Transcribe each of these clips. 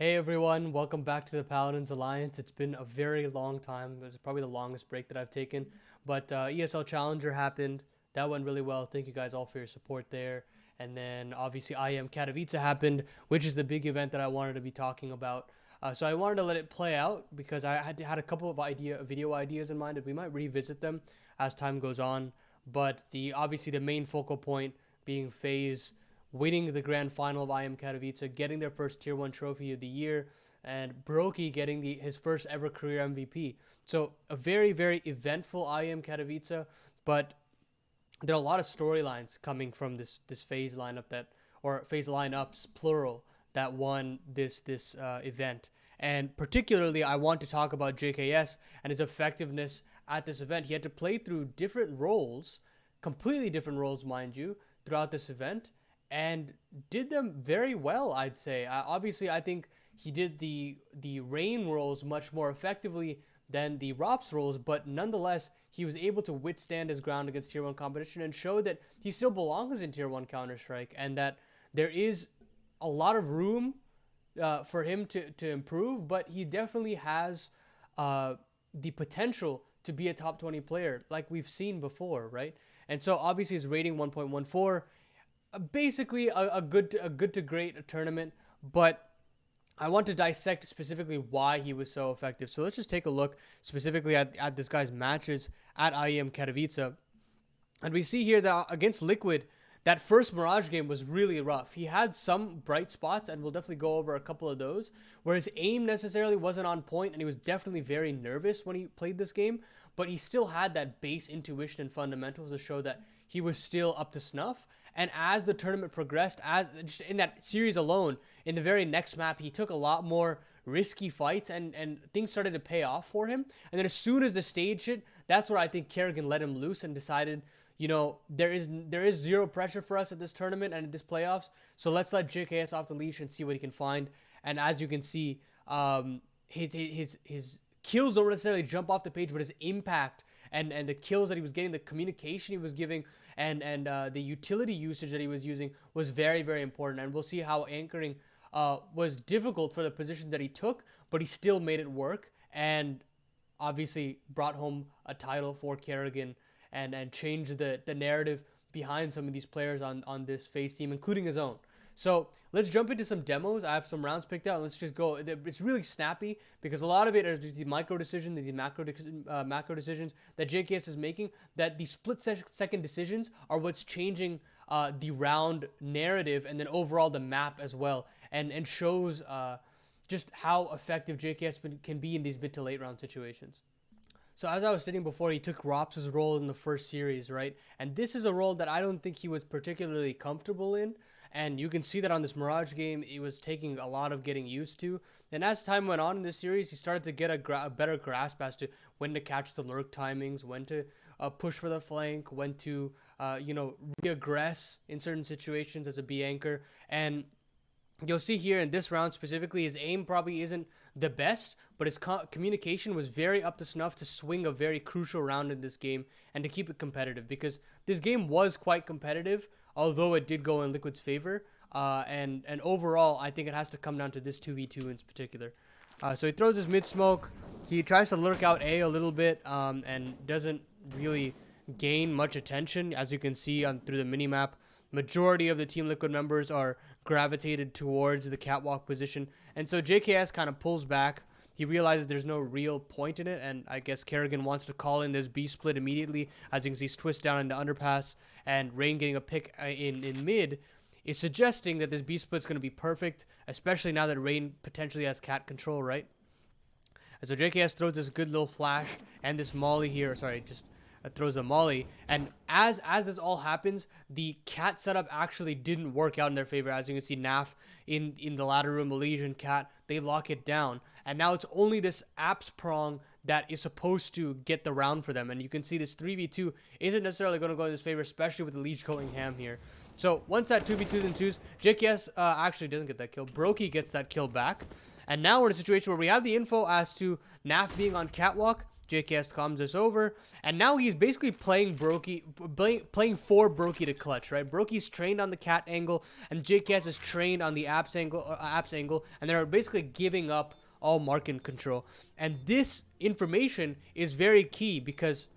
Hey everyone, welcome back to the Paladins Alliance. It's been a very long time. It was probably the longest break that I've taken. But ESL Challenger happened. That went really well. Thank you guys all for your support there. And then obviously IEM Katowice happened, which is the big event that I wanted to be talking about. So I wanted to let it play out because I had a couple of video ideas in mind, and we might revisit them as time goes on. But obviously the main focal point being FaZe winning the grand final of IEM Katowice, getting their first Tier 1 trophy of the year, and Brokey getting his first ever career MVP. So a very, very eventful IEM Katowice, but there are a lot of storylines coming from this FaZe lineup or FaZe lineups, plural, that won this event. And particularly, I want to talk about JKS and his effectiveness at this event. He had to play through different roles, completely different roles, mind you, throughout this event, and did them very well, I'd say. Obviously, I think he did the Rain roles much more effectively than the ROPS roles, but nonetheless, he was able to withstand his ground against Tier 1 competition and show that he still belongs in Tier 1 Counter-Strike, and that there is a lot of room for him to improve, but he definitely has the potential to be a top 20 player, like we've seen before, right? And so obviously his rating 1.14, basically a good to great tournament, but I want to dissect specifically why he was so effective. So let's just take a look specifically at this guy's matches at IEM Katowice. And we see here that against Liquid, that first Mirage game was really rough. He had some bright spots, and we'll definitely go over a couple of those, where his aim necessarily wasn't on point, and he was definitely very nervous when he played this game, but he still had that base intuition and fundamentals to show that he was still up to snuff. And as the tournament progressed, just in that series alone, in the very next map, he took a lot more risky fights, and things started to pay off for him. And then as soon as the stage hit, that's where I think Kerrigan let him loose and decided, you know, there is zero pressure for us at this tournament and at this playoffs, so let's let JKS off the leash and see what he can find. And as you can see, his kills don't necessarily jump off the page, but his impact and the kills that he was getting, the communication he was giving, and the utility usage that he was using was very, very important. And we'll see how anchoring was difficult for the positions that he took, but he still made it work, and obviously brought home a title for Kerrigan and changed the narrative behind some of these players on this FaZe team, including his own. So let's jump into some demos. I have some rounds picked out. Let's just go. It's really snappy because a lot of it is the micro decision, the macro decisions that JKS is making, that the split-second decisions are what's changing the round narrative and then overall the map as well, and shows just how effective JKS can be in these mid to late round situations. So as I was stating before, he took ROPS' role in the first series, right? And this is a role that I don't think he was particularly comfortable in. And you can see that on this Mirage game, it was taking a lot of getting used to. And as time went on in this series, he started to get a better grasp as to when to catch the lurk timings, when to push for the flank, when to, re-aggress in certain situations as a B anchor. And you'll see here in this round specifically, his aim probably isn't the best, but his communication was very up to snuff to swing a very crucial round in this game and to keep it competitive, because this game was quite competitive, although it did go in Liquid's favor. And overall, I think it has to come down to this 2v2 in particular. So he throws his mid smoke. He tries to lurk out A a little bit and doesn't really gain much attention. As you can see through the minimap, majority of the Team Liquid members are gravitated towards the catwalk position. And so JKS kind of pulls back. He realizes there's no real point in it, and I guess Kerrigan wants to call in this B split immediately. As you can see, twist down into underpass, and Rain getting a pick in mid is suggesting that this B split is going to be perfect, especially now that Rain potentially has cat control, right? And so JKS throws this good little flash and this molly here. Sorry, just throws a molly, and as this all happens, the cat setup actually didn't work out in their favor. As you can see, Naf in the ladder room, Elysian cat, they lock it down, and now it's only this apps prong that is supposed to get the round for them. And you can see this 3v2 isn't necessarily going to go in his favor, especially with the leech going ham here. So once that 2v2 ensues, JKS actually doesn't get that kill. Brokey gets that kill back, and now we're in a situation where we have the info as to Naf being on catwalk. JKS calms this over, and now he's basically playing Brokey, playing for Brokey to clutch, right? Brokey's trained on the cat angle, and JKS is trained on the apps angle, and they're basically giving up all market control. And this information is very key because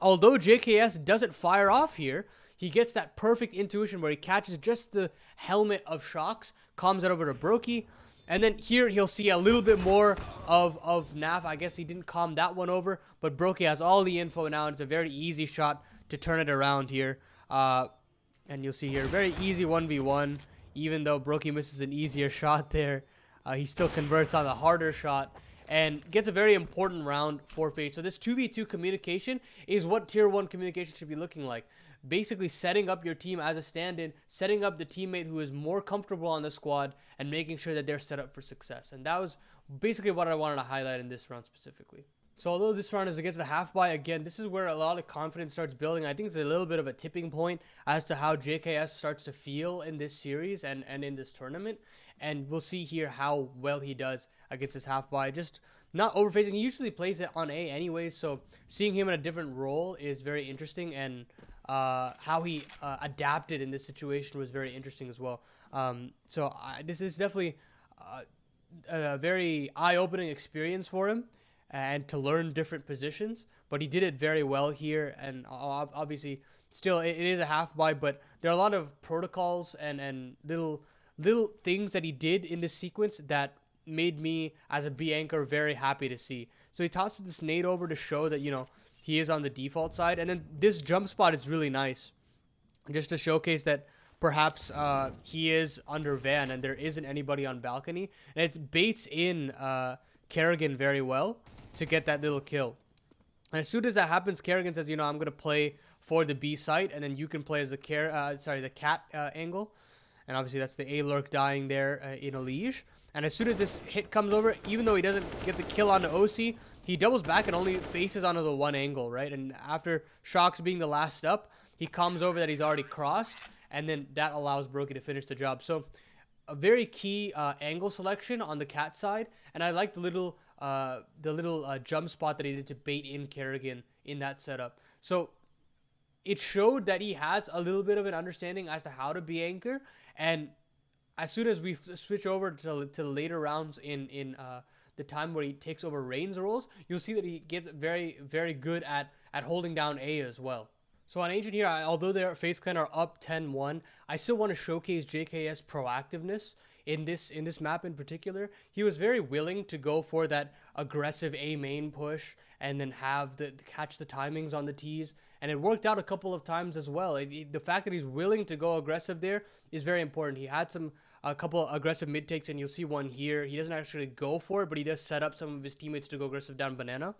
although JKS doesn't fire off here, he gets that perfect intuition where he catches just the helmet of shocks, calms it over to Brokey. And then here he'll see a little bit more of Naf. I guess he didn't calm that one over, but Brokey has all the info now, and it's a very easy shot to turn it around here. And you'll see here, very easy 1v1. Even though Brokey misses an easier shot there, he still converts on the harder shot and gets a very important round for FaZe. So this 2v2 communication is what tier 1 communication should be looking like. Basically setting up your team as a stand-in, setting up the teammate who is more comfortable on the squad, and making sure that they're set up for success. And that was basically what I wanted to highlight in this round specifically. So although this round is against the half buy, again, this is where a lot of confidence starts building. I think it's a little bit of a tipping point as to how JKS starts to feel in this series and in this tournament. And we'll see here how well he does against this half buy. Just not overphasing. He usually plays it on A anyways, so seeing him in a different role is very interesting, and how he adapted in this situation was very interesting as well. So this is definitely a very eye-opening experience for him, and to learn different positions. But he did it very well here, and obviously still it is a half buy, but there are a lot of protocols and little things that he did in this sequence that made me as a B anchor very happy to see. So he tosses this nade over to show that, you know, he is on the default side, and then this jump spot is really nice, just to showcase that perhaps he is under van and there isn't anybody on balcony, and it baits in Kerrigan very well to get that little kill. And as soon as that happens, Kerrigan says, you know, I'm gonna play for the B site, and then you can play as the cat angle, and obviously that's the A lurk dying there in a liege. And as soon as this hit comes over, even though he doesn't get the kill onto OC, he doubles back and only faces onto the one angle, right? And after Shocks being the last up, he comes over that he's already crossed, and then that allows Brokey to finish the job. So a very key angle selection on the cat side, and I like the little jump spot that he did to bait in Kerrigan in that setup. So it showed that he has a little bit of an understanding as to how to be anchor, and as soon as we switch over to the later rounds in the time where he takes over Rain's roles, you'll see that he gets very, very good at holding down A as well. So on Ancient here, although their FaZe Clan are up 10-1, I still want to showcase JKS proactiveness in this map in particular. He was very willing to go for that aggressive A main push and then catch the timings on the T's, and it worked out a couple of times as well. The fact that he's willing to go aggressive there is very important. He had a couple of aggressive mid takes, and you'll see one here. He doesn't actually go for it, but he does set up some of his teammates to go aggressive down banana.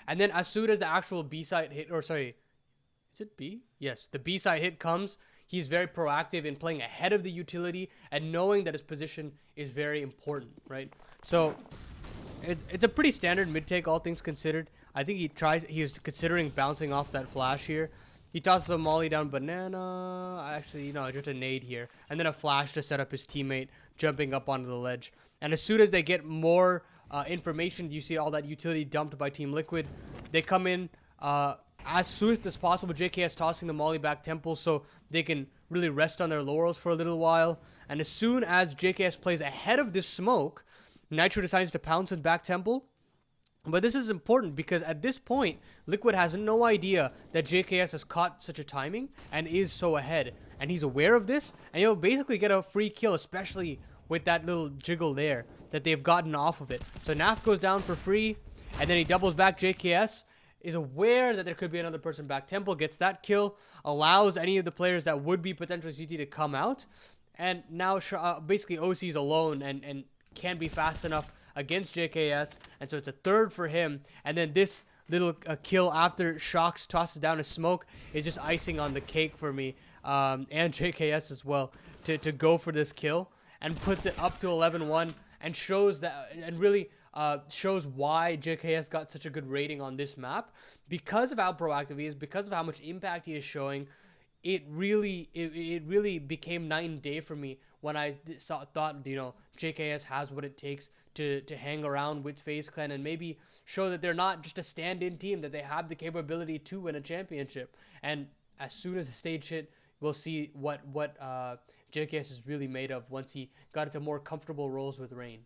And then as soon as the actual B side hit, or sorry, is it B? Yes, the B side hit comes. He's very proactive in playing ahead of the utility and knowing that his position is very important, right? So it's a pretty standard mid take, all things considered. I think he was considering bouncing off that flash here. He tosses a molly down banana. Actually, no, just a nade here. And then a flash to set up his teammate jumping up onto the ledge. And as soon as they get more information, you see all that utility dumped by Team Liquid. They come in as swift as possible. JKS tossing the molly back temple so they can really rest on their laurels for a little while. And as soon as JKS plays ahead of this smoke, Nitro decides to pounce in back temple. But this is important because at this point, Liquid has no idea that JKS has caught such a timing and is so ahead. And he's aware of this, and he'll basically get a free kill, especially with that little jiggle there that they've gotten off of it. So Naf goes down for free, and then he doubles back. JKS is aware that there could be another person back temple, gets that kill, allows any of the players that would be potentially CT to come out. And now basically OC is alone and can't be fast enough against JKS, and so it's a third for him. And then this little kill after Shocks tosses down a smoke is just icing on the cake for me, and JKS as well, to go for this kill and puts it up to 11-1 and shows that, and really shows why JKS got such a good rating on this map, because of how proactive he is, because of how much impact he is showing. it really became night and day for me when I thought, you know, JKS has what it takes to hang around with FaZe Clan and maybe show that they're not just a stand-in team, that they have the capability to win a championship. And as soon as the stage hit, we'll see what JKS is really made of once he got into more comfortable roles with Rain.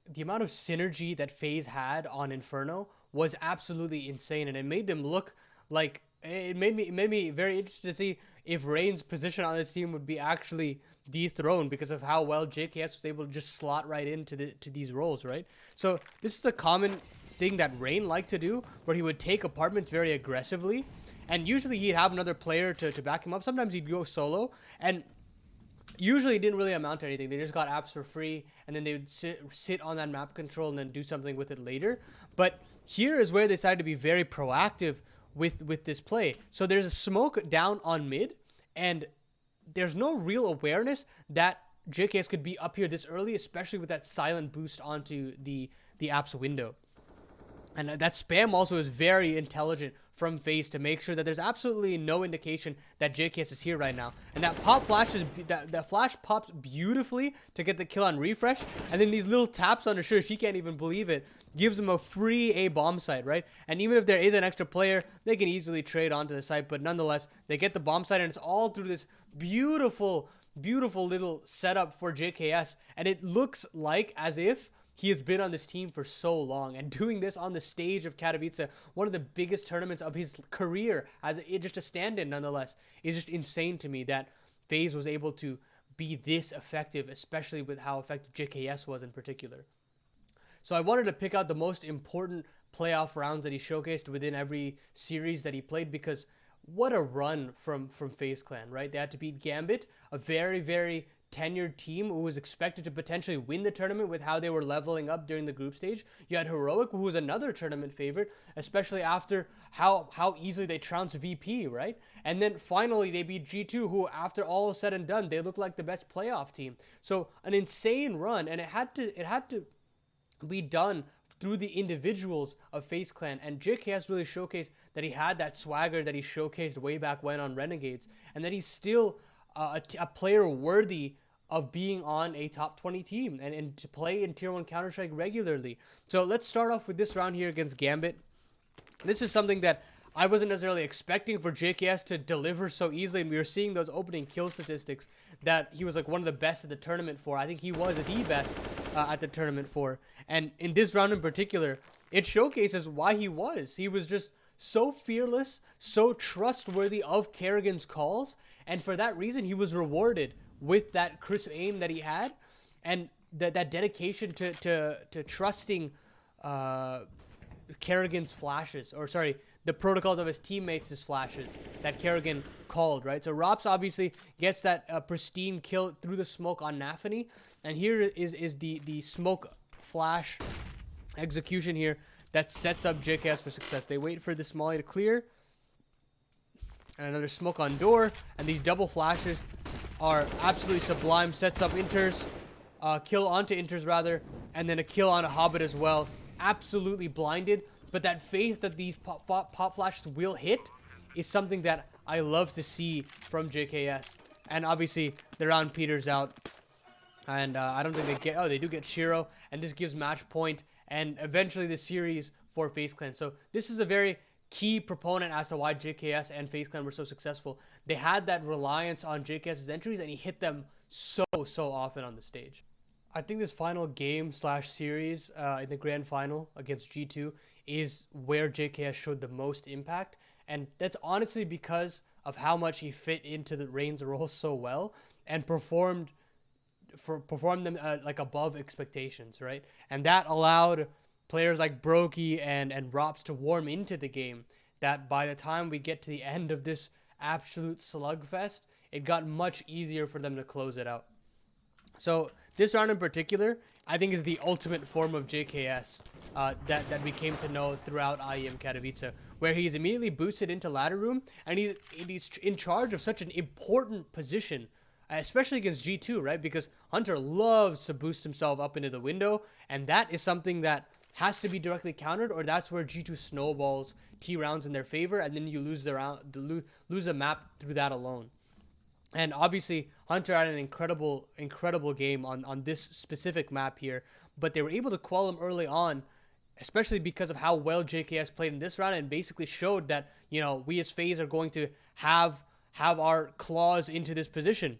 The amount of synergy that FaZe had on Inferno was absolutely insane, and it made them look like it made me very interested to see if Rain's position on this team would be actually dethroned because of how well JKS was able to just slot right into these roles, right? So this is a common thing that Rain liked to do, where he would take apartments very aggressively, and usually he'd have another player to back him up. Sometimes he'd go solo, and usually it didn't really amount to anything. They just got apps for free, and then they would sit on that map control and then do something with it later. But here is where they decided to be very proactive with this play. So there's a smoke down on mid, and there's no real awareness that JKS could be up here this early, especially with that silent boost onto the app's window. And that spam also is very intelligent from FaZe to make sure that there's absolutely no indication that JKS is here right now. And that pop flash that flash pops beautifully to get the kill on refresh. And then these little taps on her shirt, she can't even believe it, gives him a free A bomb site, right? And even if there is an extra player, they can easily trade onto the site. But nonetheless, they get the bomb site, and it's all through this beautiful little setup for JKS. And it looks like as if he has been on this team for so long, and doing this on the stage of Katowice, one of the biggest tournaments of his career, as just a stand-in nonetheless, is just insane to me that FaZe was able to be this effective, especially with how effective JKS was in particular. So I wanted to pick out the most important playoff rounds that he showcased within every series that he played, because what a run from FaZe Clan, right? They had to beat Gambit, a very tenured team who was expected to potentially win the tournament with how they were leveling up during the group stage. You had Heroic, who was another tournament favorite, especially after how easily they trounced VP, right? And then finally they beat G2, who after all is said and done, they look like the best playoff team. So an insane run, and it had to be done through the individuals of FaZe Clan, and JKS really showcased that he had that swagger that he showcased way back when on Renegades, and that he's still a player worthy of being on a top 20 team and to play in Tier 1 Counter-Strike regularly. So let's start off with this round here against Gambit. This is something that I wasn't necessarily expecting for JKS to deliver so easily, and we were seeing those opening kill statistics that he was like one of the best at the tournament for. I think he was the best at the tournament for. And in this round in particular, it showcases why he was. He was just so fearless, so trustworthy of Kerrigan's calls, and for that reason, he was rewarded with that crisp aim that he had, and that dedication to trusting Kerrigan's flashes, or sorry, the protocols of his teammates' flashes that Kerrigan called, right? So Rops obviously gets that pristine kill through the smoke on Nafany, and here is the smoke flash execution here that sets up JKS for success. They wait for the Molly to clear, and another smoke on door, and these double flashes are absolutely sublime. Sets up Inters, kill onto Inters rather, and then a kill on a Hobbit as well. Absolutely blinded, but that faith that these pop flashes will hit is something that I love to see from JKS. And obviously the round peters out, and I don't think they get, oh, they do get Shiro, and this gives match point and eventually the series for FaZe Clan. So this is a very key proponent as to why JKS and FaZe Clan were so successful. They had that reliance on JKS's entries, and he hit them so often on the stage. I think this final game / series in the grand final against G2 is where JKS showed the most impact, and that's honestly because of how much he fit into the Rain's role so well and performed them like above expectations, right? And that allowed players like Brokey and Rops to warm into the game, that by the time we get to the end of this absolute slugfest, it got much easier for them to close it out. So this round in particular, I think, is the ultimate form of JKS that we came to know throughout IEM Katowice, where he's immediately boosted into ladder room, and he's in charge of such an important position, especially against G2, right? Because Hunter loves to boost himself up into the window, and that is something that has to be directly countered, or that's where G2 snowballs T rounds in their favor, and then you lose the round, lose the map through that alone. And obviously, Hunter had an incredible game on this specific map here, but they were able to quell him early on, especially because of how well JKS played in this round, and basically showed that, you know, we as FaZe are going to have our claws into this position.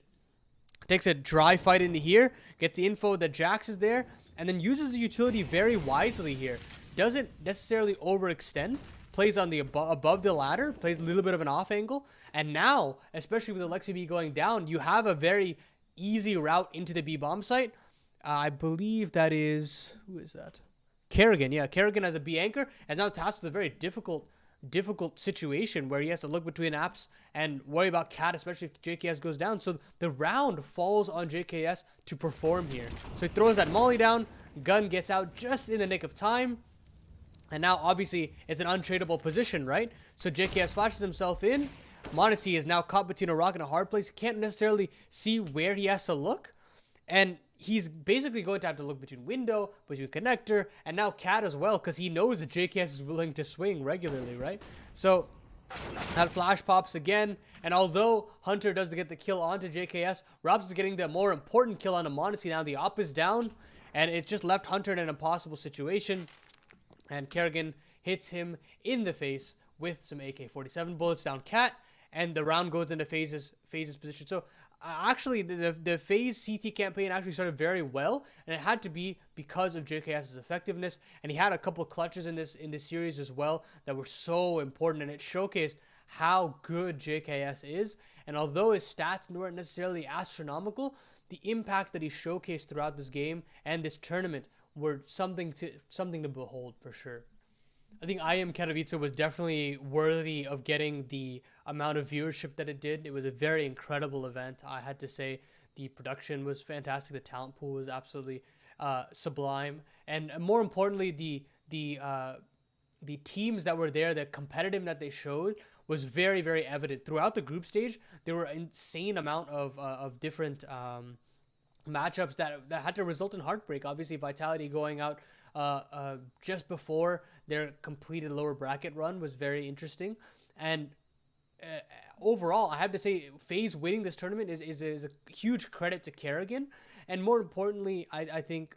Takes a dry fight into here, gets the info that Jax is there, and then uses the utility very wisely here. Doesn't necessarily overextend, plays on the above the ladder, plays a little bit of an off angle, and now, especially with Alexi B going down, you have a very easy route into the B bomb site. I believe that is, who is that? Kerrigan. Yeah, Kerrigan as a B anchor, and now tasked with a very difficult situation where he has to look between apps and worry about Cat, especially if JKS goes down. So the round falls on JKS to perform here. So he throws that molly down, gun gets out just in the nick of time, and now obviously it's an untradeable position, right? So JKS flashes himself in. m0NESY is now caught between a rock and a hard place. He can't necessarily see where he has to look, and he's basically going to have to look between window, between connector, and now Cat as well, because he knows that JKS is willing to swing regularly, right? So that flash pops again, and although Hunter does get the kill onto JKS, Robs is getting the more important kill on m0NESY. Now the op is down, and it's just left Hunter in an impossible situation, and Kerrigan hits him in the face with some AK-47 bullets down Cat, and the round goes into FaZe's position. So actually, the FaZe CT campaign actually started very well, and it had to be because of JKS's effectiveness, and he had a couple of clutches in this series as well that were so important, and it showcased how good JKS is. And although his stats weren't necessarily astronomical, the impact that he showcased throughout this game and this tournament were something to behold for sure. I think IEM Katowice was definitely worthy of getting the amount of viewership that it did. It was a very incredible event. I had to say the production was fantastic. The talent pool was absolutely sublime, and more importantly, the teams that were there, the competitiveness that they showed was very, very evident throughout the group stage. There were an insane amount of different matchups that had to result in heartbreak. Obviously, Vitality going out just before their completed lower bracket run was very interesting. And overall, I have to say, FaZe winning this tournament is a huge credit to Kerrigan. And more importantly, I think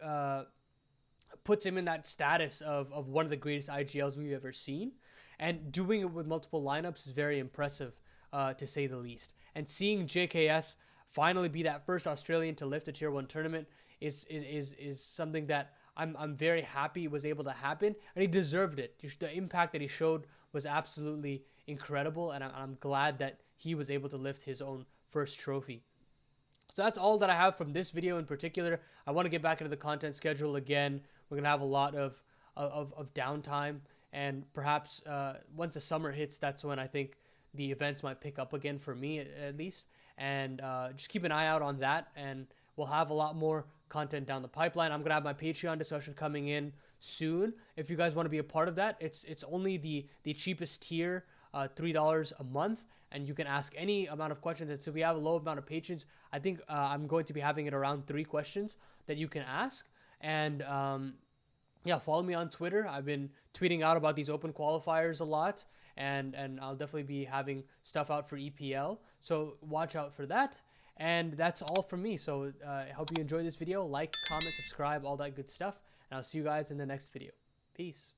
puts him in that status of one of the greatest IGLs we've ever seen. And doing it with multiple lineups is very impressive, to say the least. And seeing JKS finally be that first Australian to lift a Tier 1 tournament is something that I'm very happy was able to happen, and he deserved it. The impact that he showed was absolutely incredible, and I'm glad that he was able to lift his own first trophy. So that's all that I have from this video in particular. I want to get back into the content schedule again. We're going to have a lot of downtime, and perhaps once the summer hits, that's when I think the events might pick up again for me at least. And just keep an eye out on that, and we'll have a lot more content down the pipeline. I'm gonna have my Patreon discussion coming in soon. If you guys want to be a part of that, it's only the cheapest tier, $3 a month, and you can ask any amount of questions. And so we have a low amount of patrons. I think I'm going to be having it around 3 questions that you can ask. And yeah, follow me on Twitter. I've been tweeting out about these open qualifiers a lot, and I'll definitely be having stuff out for EPL. So watch out for that. And that's all from me. So I hope you enjoyed this video. Like, comment, subscribe, all that good stuff. And I'll see you guys in the next video. Peace.